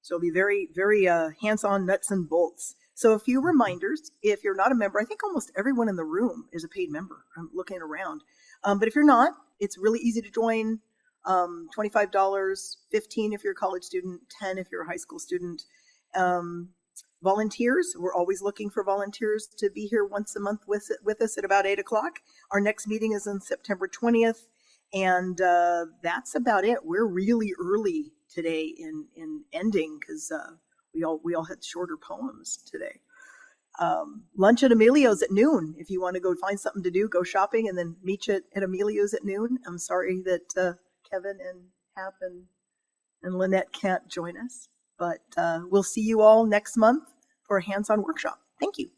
A: So it'll be very, very hands-on, nuts and bolts. So a few reminders. If you're not a member, I think almost everyone in the room is a paid member. I'm looking around. But if you're not, It's really easy to join. $25, $15 if you're a college student, $10 if you're a high school student. Volunteers, we're always looking for volunteers to be here once a month with us at about 8 o'clock. Our next meeting is on September 20th. And that's about it. We're really early today in ending because we all had shorter poems today. Lunch at Emilio's at noon. If you want to go find something to do, go shopping, and then meet you at Emilio's at noon. I'm sorry that Kevin and Hap and Lynette can't join us, but we'll see you all next month for a hands-on workshop. Thank you.